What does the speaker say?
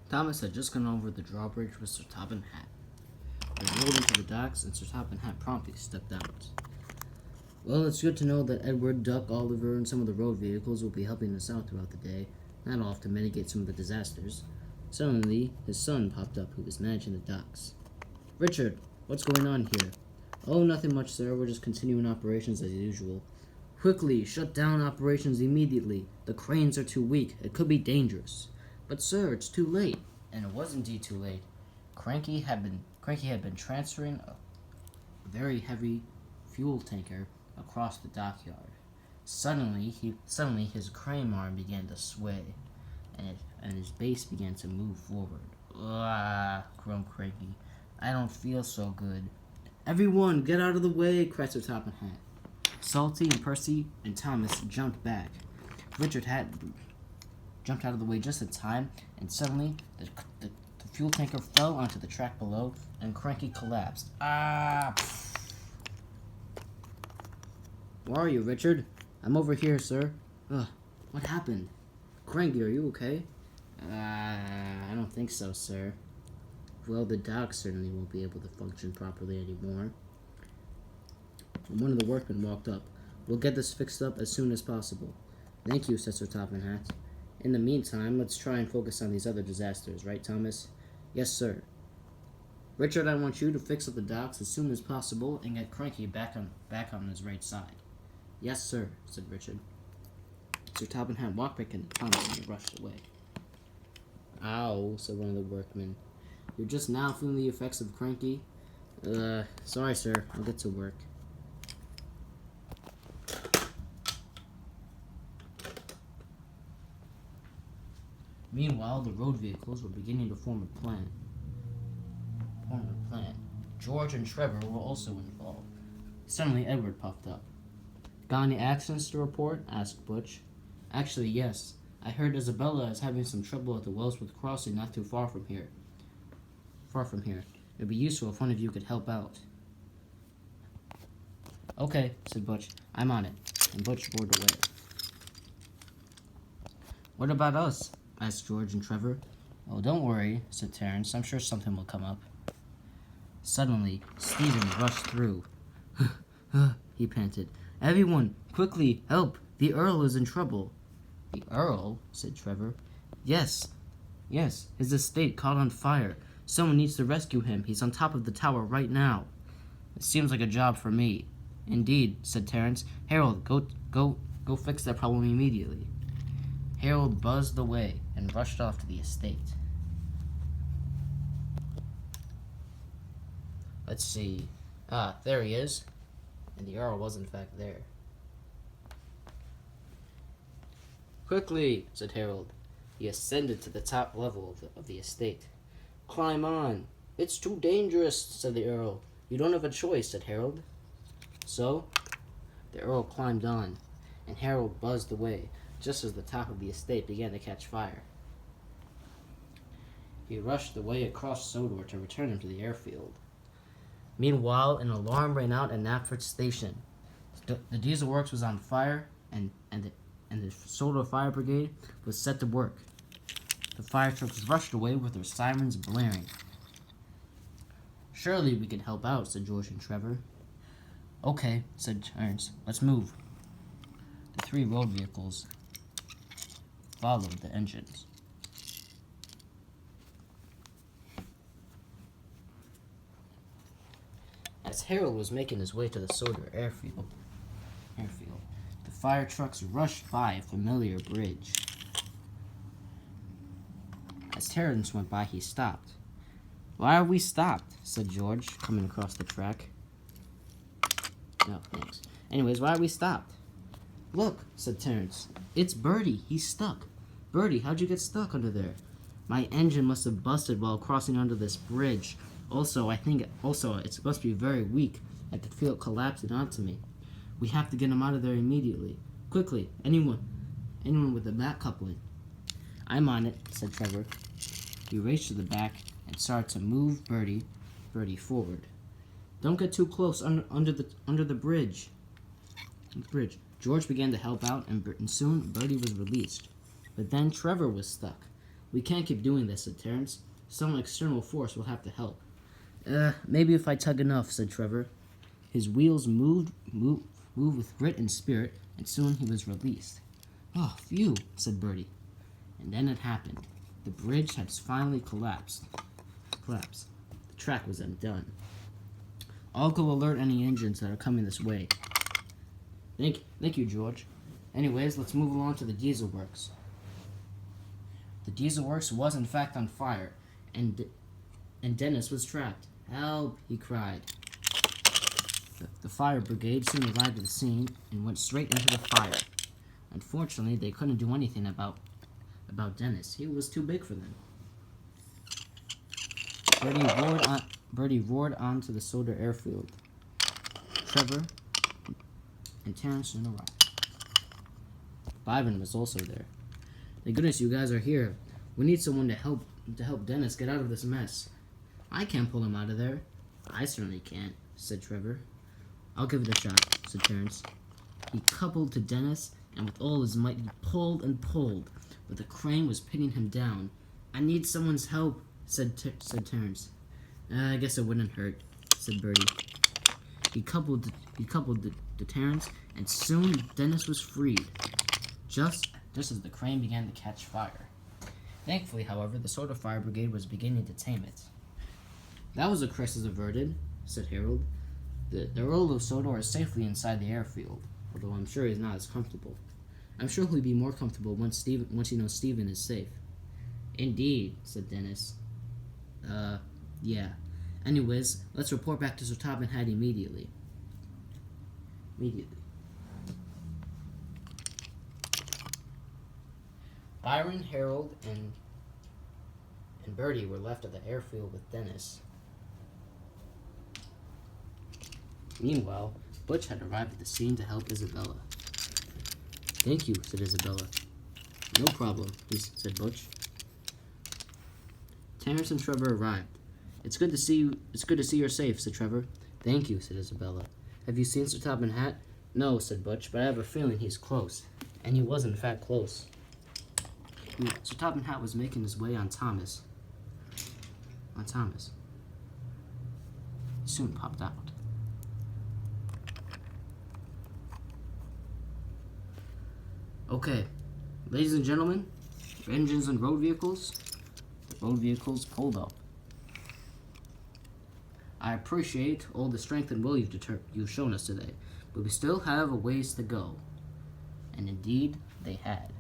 Thomas had just gone over the drawbridge with Sir Topham Hatt. They rolled into the docks, and Sir Topham Hatt promptly stepped out. Well, it's good to know that Edward, Duck, Oliver, and some of the road vehicles will be helping us out throughout the day, not off to mitigate some of the disasters. Suddenly, his son popped up, who was managing the docks. "Richard, what's going on here?" "Oh, nothing much, sir. We're just continuing operations as usual." "Quickly, shut down operations immediately. The cranes are too weak. It could be dangerous." "But, sir, it's too late." And it was indeed too late. Cranky had been transferring a very heavy fuel tanker across the dockyard. Suddenly his crane arm began to sway, and his base began to move forward. "Ah," groaned Cranky. "I don't feel so good." "Everyone, get out of the way!" cried Sir Topham Hatt. Salty and Percy and Thomas jumped back. Richard Hatt jumped out of the way just in time, and suddenly the fuel tanker fell onto the track below, and Cranky collapsed. "Ah!" "Where are you, Richard?" "I'm over here, sir." "Ugh, what happened?" "Cranky, are you okay?" I don't think so, sir." "Well, the docks certainly won't be able to function properly anymore." And one of the workmen walked up. "We'll get this fixed up as soon as possible." "Thank you," said Sir Topham Hatt. "In the meantime, let's try and focus on these other disasters, right, Thomas?" "Yes, sir." "Richard, I want you to fix up the docks as soon as possible and get Cranky back on his right side." "Yes, sir," said Richard. Sir Topham Hatt walked back into Thomas and rushed away. "Ow," said one of the workmen. "You're just now feeling the effects of Cranky?" Sorry, sir. I'll get to work." Meanwhile, the road vehicles were beginning to form a plan. George and Trevor were also involved. Suddenly, Edward popped up. "Got any accidents to report?" asked Butch. "Actually, yes. I heard Isabella is having some trouble at the Wellsworth crossing not too far from here. It'd be useful if one of you could help out." "Okay," said Butch. "I'm on it." And Butch roared away. "What about us?" asked George and Trevor. "Oh, don't worry," said Terence. "I'm sure something will come up." Suddenly, Stephen rushed through. He panted. "Everyone, quickly, help! The Earl is in trouble." "The Earl?" said Trevor. Yes, his estate caught on fire. Someone needs to rescue him. He's on top of the tower right now." "It seems like a job for me." "Indeed," said Terence. "Harold, go fix that problem immediately." Harold buzzed away and rushed off to the estate. Let's see. There he is. And the Earl was in fact there. "Quickly," said Harold. He ascended to the top level of the estate. "Climb on." "It's too dangerous," said the Earl. "You don't have a choice," said Harold. So, the Earl climbed on, and Harold buzzed away just as the top of the estate began to catch fire. He rushed away across Sodor to return him to the airfield. Meanwhile, an alarm rang out at Knapford Station. The diesel works was on fire, and the Sodor Fire Brigade was set to work. The fire trucks rushed away with their sirens blaring. "Surely we can help out," said George and Trevor. "Okay," said Terence. "Let's move." The three road vehicles followed the engines. As Harold was making his way to the Sodor airfield, the fire trucks rushed by a familiar bridge. As Terence went by, he stopped. "Why are we stopped?" said George, coming across the track. "No, thanks. Anyways, why are we stopped?" "Look," said Terence. "It's Bertie. He's stuck." "Bertie, how'd you get stuck under there?" "My engine must have busted while crossing under this bridge. Also, it must be very weak. I could feel it collapsing onto me. We have to get him out of there immediately. Quickly, anyone with a back coupling." "I'm on it," said Trevor. He raced to the back and started to move Bertie forward. "Don't get too close under the bridge." George began to help out, and soon Bertie was released. But then Trevor was stuck. We can't keep doing this, said Terrence. Some external force will have to help. Maybe if I tug enough, said Trevor. His wheels moved with grit and spirit, and soon he was released. Oh, phew, said Bertie. And then it happened. The bridge had finally collapsed. The track was undone. I'll go alert any engines that are coming this way. Thank you, George. Anyways, let's move along to the diesel works. The diesel works was in fact on fire, and Dennis was trapped. Help, he cried. The fire brigade soon arrived at the scene and went straight into the fire. Unfortunately, they couldn't do anything about Dennis. He was too big for them. Bertie roared onto the Sodor airfield. Trevor and Terrence soon arrived. Byron was also there. Thank goodness you guys are here. We need someone to help Dennis get out of this mess. I can't pull him out of there. I certainly can't, said Trevor. I'll give it a shot, said Terrence. He coupled to Dennis, and with all his might he pulled and pulled, but the crane was pinning him down. I need someone's help, said Terrence. I guess it wouldn't hurt, said Bertie. He coupled to Terrence, and soon Dennis was freed, just as the crane began to catch fire. Thankfully, however, the Sodor Fire Brigade was beginning to tame it. That was a crisis averted, said Harold. The Earl of Sodor is safely inside the airfield, although I'm sure he's not as comfortable. I'm sure he'll be more comfortable once he knows Stephen is safe. Indeed, said Dennis. Yeah. Anyways, let's report back to Sir Topham Hatt immediately. Byron, Harold, and Bertie were left at the airfield with Dennis. Meanwhile, Butch had arrived at the scene to help Isabella. Thank you, said Isabella. No problem, said Butch. Terrence and Trevor arrived. It's good to see you're safe, said Trevor. Thank you, said Isabella. Have you seen Sir Topham Hatt? No, said Butch, but I have a feeling he's close. And he was, in fact, close. Sir Topham Hatt was making his way on Thomas. He soon popped out. Okay, ladies and gentlemen, engines and road vehicles. The road vehicles pulled up. I appreciate all the strength and will you've shown us today, but we still have a ways to go. And indeed, they had.